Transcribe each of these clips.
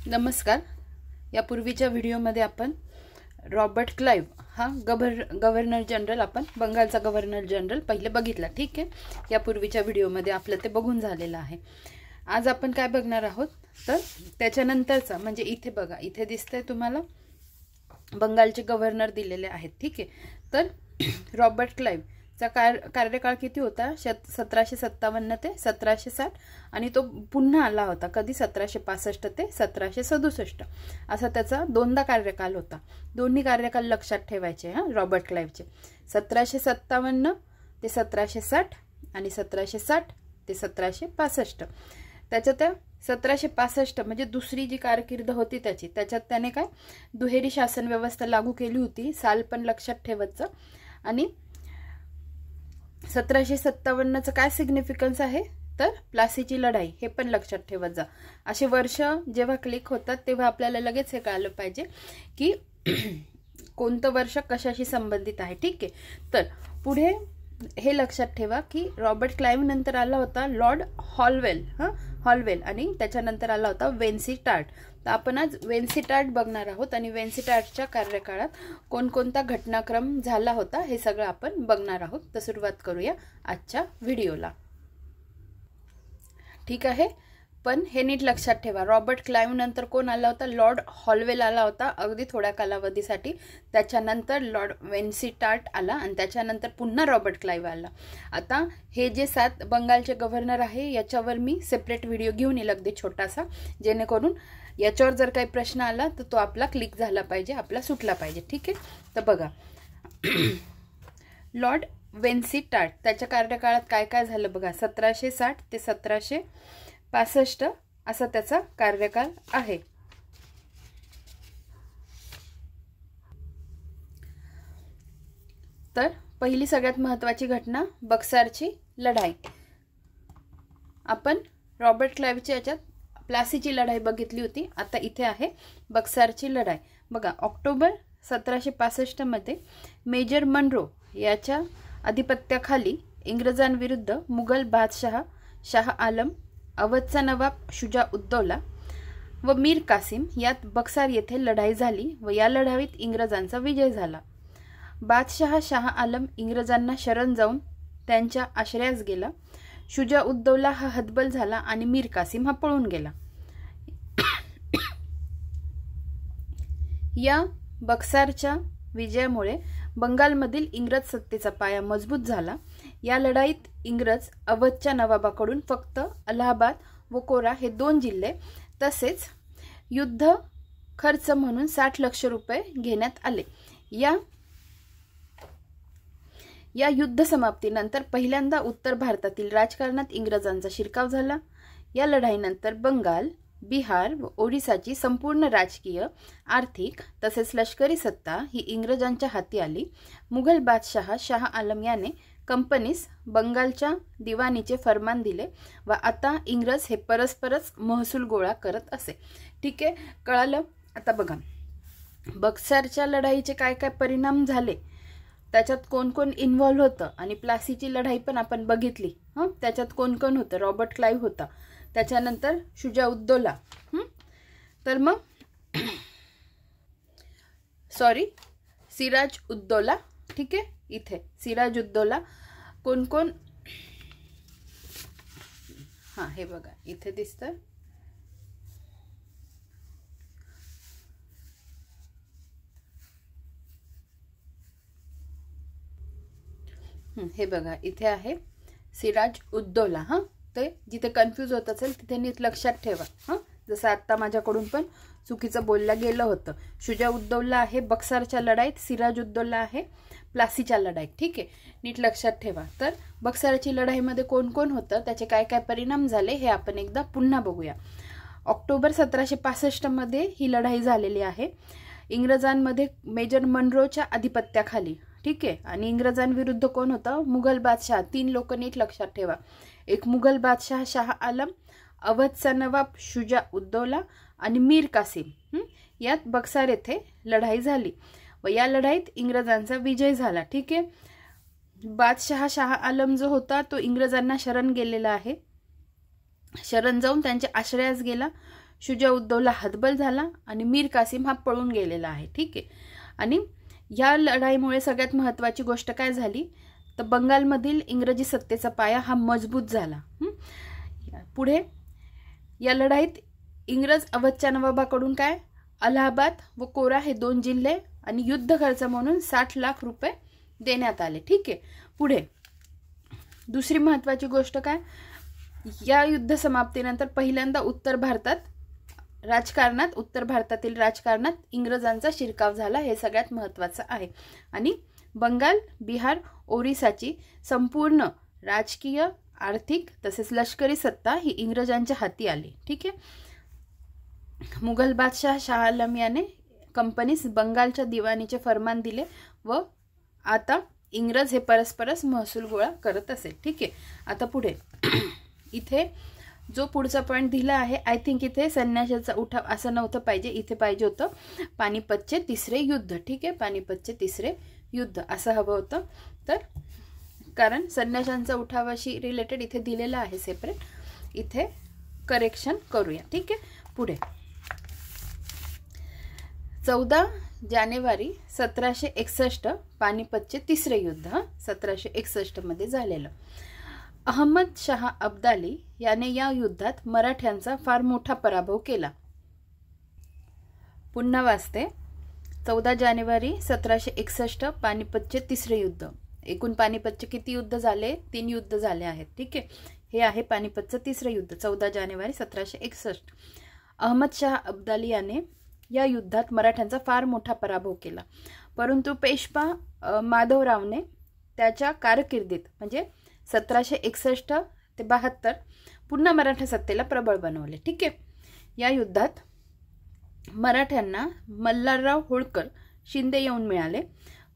नमस्कार। यापूर्वीच्या व्हिडिओमध्ये आपण रॉबर्ट क्लाइव्ह हा गव्हर्नर जनरल आपण बंगालचा गव्हर्नर जनरल पहिले बघितला। ठीक आहे, यापूर्वीच्या व्हिडिओमध्ये आपलं ते बघून झालेलं आहे। आज आपण काय बघणार आहोत तर त्याच्यानंतरचा म्हणजे इथे बघा, इथे दिसतंय तुम्हाला बंगालचे गव्हर्नर दिलेले आहेत। ठीक आहे, तर रॉबर्ट क्लाइव्ह चा कार्यकाळ किती होता? 1757 ते 1760 आणि तो पुन्हा आला होता कधी 1765 ते 1767 असा त्याचा दोनदा कार्यकाल होता। दोन्ही कार्यकाल लक्षात ठेवायचे हा रॉबर्ट क्लाइव्हचे, 1757 ते 1760 आणि 1760 ते 1765। त्याच्या त्या 1765 म्हणजे दुसरी जी कारकीर्द होती त्याच्यात त्याने काय दुहेरी शासन व्यवस्था लागू केली होती, साल पण लक्षात ठेवायचं। आणि 1757चं काय सिग्निफिकन्स आहे तर प्लासीची लढाई, हे पण लक्षात ठेवत जा। असे वर्ष जेव्हा क्लिक होतात तेव्हा आपल्याला लगेच हे कळलं पाहिजे की कोणतं वर्ष कशाशी संबंधित आहे। ठीक आहे, तर पुढे हे लक्षात ठेवा की रॉबर्ट क्लाइव्ह नंतर आला होता लॉर्ड हॉलवेल आणि त्याच्यानंतर आला होता वेन्सीटार्ट। तर आपण आज वेन्सीटार्ट बघणार आहोत आणि वेन्सीटार्टच्या कार्यकाळात कोणकोणता घटनाक्रम झाला होता हे सगळं आपण बघणार आहोत। तर सुरुवात करूया आजच्या व्हिडिओला। ठीक आहे, पण हे नीट लक्षात ठेवा, रॉबर्ट क्लाइव्ह नंतर कोण आला होता? लॉर्ड हॉलवेल आला होता अगदी थोड्या कालावधीसाठी। त्याच्यानंतर लॉर्ड वेन्सीटार्ट आला आणि त्याच्यानंतर पुन्हा रॉबर्ट क्लाइव्ह आला। आता हे जे 7 बंगालचे गव्हर्नर आहे याच्यावर मी सेपरेट व्हिडिओ घेऊन येईल अगदी छोटासा, जेणेकरून याच्यावर जर काही प्रश्न आला तर तो आपला क्लिक झाला पाहिजे, आपला सुटला पाहिजे। ठीक आहे, तर बघा लॉर्ड वेन्सीटार्ट त्याच्या कार्यकाळात काय काय झालं बघा। 1760 ते 1765 असा त्याचा कार्यकाल आहे। तर पहिली सगळ्यात महत्त्वाची घटना बक्सारची लढाई। आपण रॉबर्ट क्लाइव्हच्या याच्यात प्लासीची लढाई बघितली होती, आता इथे आहे बक्सारची लढाई। बघा ऑक्टोबर 1765 मध्ये मेजर मनरो याच्या अधिपत्याखाली इंग्रजांविरुद्ध मुघल बादशाह शाह आलम, अवधचा नवाब शुजा उद्दौला व मीर कासिम यात बक्सार येथे लढाई झाली व या लढाईत इंग्रजांचा विजय झाला। बादशाह शाह आलम इंग्रजांना शरण जाऊन त्यांच्या आश्रयास गेला। शुजा उद्दौला हा हतबल झाला आणि मीर कासिम हा पळून गेला। या बक्सारच्या विजयामुळे बंगालमधील इंग्रज सत्तेचा पाया मजबूत झाला। या लढाईत इंग्रज अवधच्या नवाबाकडून फक्त अलाहाबाद व कोरा हे 2 जिल्हे तसेच युद्ध खर्च म्हणून 60 लाख रुपये घेण्यात आले। या युद्ध समाप्तीनंतर पहिल्यांदा उत्तर भारतातील राजकारणात इंग्रजांचा शिरकाव झाला। या लढाईनंतर बंगाल, बिहार व ओडिसाची संपूर्ण राजकीय, आर्थिक तसेच लष्करी सत्ता ही इंग्रजांच्या हाती आली। मुघल बादशाह शाह आलम याने कंपनीस बंगालच्या दिवाणीचे फरमान दिले व आता इंग्रज हे परस्परच महसूल गोळा करत असे। ठीक आहे, कळालं? आता बघा बक्सारच्या लढाईचे काय काय परिणाम झाले, त्याच्यात कोण कोण इन्व्हॉल्व होतं आणि प्लासीची लढाई पण आपण बघितली। त्याच्यात कोण कोण होतं? रॉबर्ट क्लाइव्ह होता, त्याच्यानंतर शुजा उद्दौला, तर मग सिराज उद्दौला। ठीक आहे, इथे सिराज उद्दौला कोण कोण, हा हे बघा इथे दिसतं। हे बघा इथे आहे सिराज उद्दौला। ते जिथे कन्फ्यूज होत असेल तिथे नीट लक्षात ठेवा, जसं आता माझ्याकडून पण चुकीचं बोललं गेलं होतं। शुजा उद्दौला आहे बक्सारच्या लढाईत, सिराज उद्दौला आहे प्लासीच्या लढाईत। ठीक आहे, नीट लक्षात ठेवा। तर बक्सारची लढाईमध्ये कोण कोण होतं, त्याचे काय काय परिणाम झाले हे आपण एकदा पुन्हा बघूया। ऑक्टोबर 1765 मध्ये ही लढाई झालेली आहे इंग्रजांमध्ये मेजर मनरोच्या अधिपत्याखाली। ठीक आहे, आणि इंग्रजांविरुद्ध कोण होता? मुघल बादशाह। 3 लोक नीट लक्षात ठेवा, एक मुघल बादशाह शाह आलम, अवधचा नवाब शुजा उद्दौला आणि मीर कासिम यात बक्सार येथे लढाई झाली व या लढाईत इंग्रजांचा विजय झाला। ठीक आहे, बादशाह शाह आलम जो होता तो इंग्रजांना शरण गेलेला आहे, शरण जाऊन त्यांच्या आश्रयास गेला। शुजाउद्दौला हतबल झाला आणि मीर कासिम हा पळून गेलेला आहे, ठीक आहे। आणि या लढाईमुळे सगळ्यात महत्त्वाची गोष्ट काय झाली तर बंगालमधील इंग्रजी सत्तेचा पाया हा मजबूत झाला। पुढे या लढाईत इंग्रज अवधच्या नवाबाकडून काय अलाहाबाद व कोरा हे 2 जिल्हे आणि युद्ध खर्च म्हणून 60 लाख रुपये देण्यात आले, ठीक आहे। पुढे दुसरी महत्त्वाची गोष्ट काय, या युद्ध समाप्तीनंतर पहिल्यांदा उत्तर भारतातील राजकारणात इंग्रजांचा शिरकाव झाला, हे सगळ्यात महत्त्वाचं आहे। आणि बंगाल, बिहार, ओरिसाची संपूर्ण राजकीय, आर्थिक तसेच लष्करी सत्ता ही इंग्रजांच्या हाती आली, ठीक आहे। मुघल बादशाह शाह आलम याने कंपनीस बंगालच्या दिवाणीचे फरमान दिले व आता इंग्रज हे परस्परच महसूल गोळा करत असे, ठीक आहे। आता पुढे इथे जो पुढचा पॉइंट दिला आहे, आय थिंक इथे संन्याशाचा उठाव असं नव्हतं पाहिजे, इथे पाहिजे होतं पानिपतचे 3रे युद्ध, ठीक आहे। पानिपतचे 3रे युद्ध असं हवं होतं, तर कारण संन्याशांचा उठावाशी रिलेटेड इथे दिलेलं आहे सेपरेट, इथे करेक्शन करूया, ठीक आहे। पुढे 14 जानेवारी 1761 पानिपतचे 3रे युद्ध 1761 मध्ये झालेलं। अहमद शाह अब्दाली याने या युद्धात मराठ्यांचा फार मोठा पराभव केला। पुन्हा वाचते, 14 जानेवारी 1761 पानिपतचे 3रे युद्ध। एकूण पानिपतचे किती युद्ध झाले, 3 युद्ध झाले आहेत, ठीक आहे। हे आहे पानिपतचं 3रे युद्ध 14 जानेवारी 1761। अहमद शाह अब्दाली याने या युद्धात मराठ्यांचा फार मोठा पराभव केला, परंतु पेशवा माधवरावने त्याच्या कारकिर्दीत म्हणजे 1761 ते 72 पुन्हा मराठा सत्तेला प्रबळ बनवले, ठीक आहे। या युद्धात मराठ्यांना मल्हारराव होळकर शिंदे येऊन मिळाले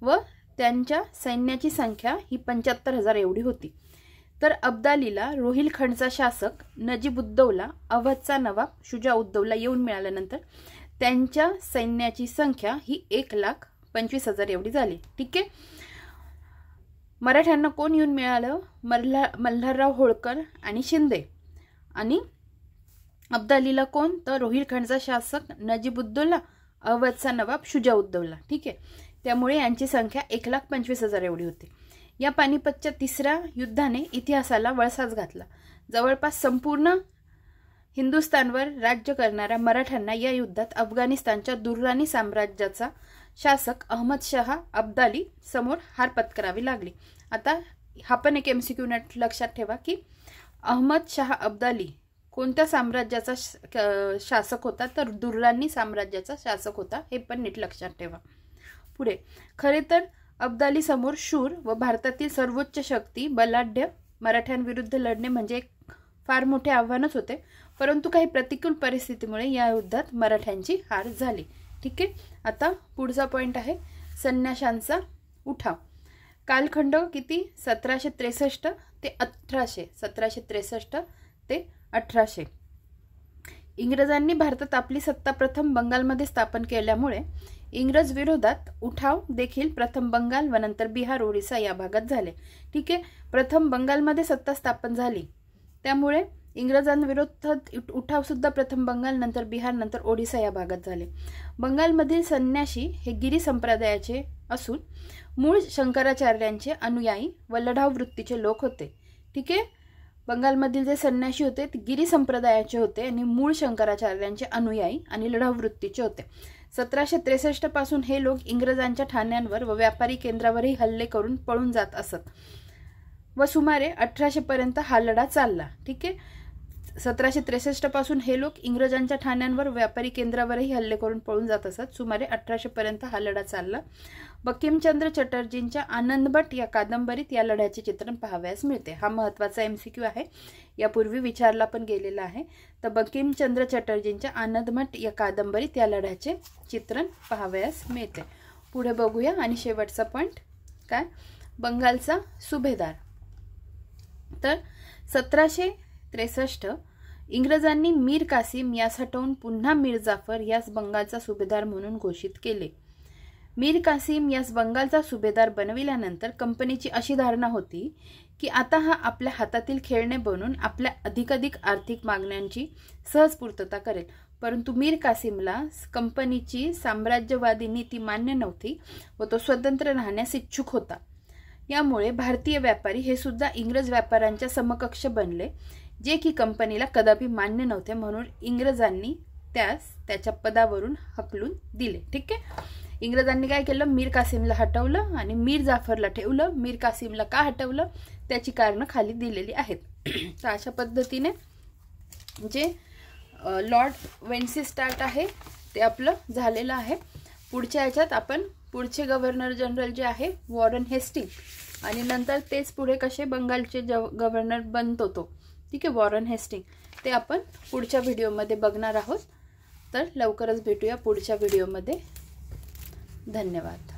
व त्यांच्या सैन्याची संख्या ही 75,000 एवढी होती। तर अब्दालीला रोहिलखंडचा शासक नजीबुद्दौला, अवधचा नवाब शुजाउद्दौला येऊन मिळाल्यानंतर त्यांच्या सैन्याची संख्या ही 1,25,000 एवढी झाली, ठीक आहे। मराठ्यांना कोण येऊन मिळालं, मल्हारराव होळकर आणि शिंदे, आणि अब्दालीला कोण तर रोहिलखंडचा शासक नजीबुद्दौला, अवधचा नवाब शुजाउद्दौला, ठीक आहे। त्यामुळे यांची संख्या 1,25,000 एवढी होती। या पानिपतच्या 3ऱ्या युद्धाने इतिहासाला वळसाच घातला। जवळपास संपूर्ण हिंदुस्थानवर राज्य करणाऱ्या मराठ्यांना या युद्धात अफगाणिस्तानच्या दुर्राणी साम्राज्याचा शासक अहमद शाह अब्दाली समोर हार पत्करावी लागली। आता हा पण एक MCQ नेट लक्षात ठेवा की अहमद शाह अब्दाली कोणत्या साम्राज्याचा शासक होता तर दुर्राणी साम्राज्याचा शासक होता, हे पण नीट लक्षात ठेवा। पुढे खरे तर अब्दाली समोर शूर व भारतातील सर्वोच्च शक्ती बलाढ्य मराठ्यांविरुद्ध लढणे म्हणजे एक फार मोठे आव्हानच होते, परंतु काही प्रतिकूल परिस्थितीमुळे या युद्धात मराठ्यांची हार झाली, ठीक आहे। आता पुढचा पॉइंट आहे संन्याशांचा उठाव। कालखंड किती 1763 ते 1800, 1763 ते 1800। इंग्रजांनी भारतात आपली सत्ता प्रथम बंगालमध्ये स्थापन केल्यामुळे इंग्रज विरोधात उठाव देखील प्रथम बंगाल व नंतर बिहार, ओरिसा या भागात झाले, ठीक आहे। प्रथम बंगालमध्ये सत्ता स्थापन झाली, त्यामुळे इंग्रजांविरोधात उठाव सुद्धा प्रथम बंगाल, नंतर बिहार, नंतर ओडिसा या भागात झाले। बंगालमधील संन्याशी हे गिरी संप्रदायाचे असून मूळ शंकराचार्यांचे अनुयायी व लढाऊ वृत्तीचे लोक होते, ठीक आहे। बंगालमधील जे संन्याशी होते ते गिरी संप्रदायाचे होते आणि मूळ शंकराचार्यांचे अनुयायी आणि लढाऊ वृत्तीचे होते। 1763 पासून हे लोक इंग्रजांच्या ठाण्यांवर व व्यापारी केंद्रावरही हल्ले करून पळून जात असत व सुमारे 1800 पर्यंत हा लढा चालला, ठीक आहे। 1763 पासून हे लोक इंग्रजांच्या ठाण्यांवर व्यापारी केंद्रावरही हल्ले करून पळून जात असत, सुमारे 1800 पर्यंत हा लढा चालला। बंकिमचंद्र चटर्जींच्या आनंदभट या कादंबरीत या लढ्याचे चित्रण पाहावयास मिळते। हा महत्त्वाचा MCQ आहे, यापूर्वी विचारला पण गेलेला आहे। तर बंकिमचंद्र चटर्जींच्या आनंदभट या कादंबरीत या लढ्याचे चित्रण पाहावयास मिळते। पुढे बघूया आणि शेवटचा पॉइंट काय, बंगालचा सुभेदार। तर 1763 इंग्रजांनी मीर कासिम यास हटवून पुन्हा मीर जाफर यास बंगालचा सुभेदार म्हणून घोषित केले। मीर कासिम यास बंगालचा सुभेदार बनविल्यानंतर कंपनीची अशी धारणा होती की आता हा आपल्या हातातील खेळणे बनून आपल्या अधिकाधिक आर्थिक मागण्यांची सहज पूर्तता करेल, परंतु मीर कासिमला कंपनीची साम्राज्यवादी नीती मान्य नव्हती व तो स्वतंत्र राहण्यास इच्छुक होता। यामुळे भारतीय व्यापारी हे सुद्धा इंग्रज व्यापाऱ्यांच्या समकक्ष बनले, जे की कंपनीला कदापि मान्य नव्हते, म्हणून इंग्रजांनी त्यास त्याच्या पदावरून हकलून दिले। ठीक आहे, इंग्रजांनी काय केलं, मीर कासिमला हटवलं आणि मीर जाफरला ठेवलं। मीर कासिमला का हटवलं त्याची कारणं खाली दिलेली आहेत। तर अशा पद्धतीने जे लॉर्ड वेन्सिस्टार्ट आहे ते आपलं झालेलं आहे। पुढच्या ह्याच्यात आपण पुढचे गव्हर्नर जनरल जे आहे वॉरेन हेस्टिंग आणि नंतर तेच पुढे कसे बंगालचे गव्हर्नर बनतो तो, ठीक आहे, वॉरेन हेस्टिंग, ते आपण पुढच्या व्हिडिओमध्ये बघणार आहोत। तर लवकरच भेटूया पुढच्या व्हिडिओमध्ये। धन्यवाद।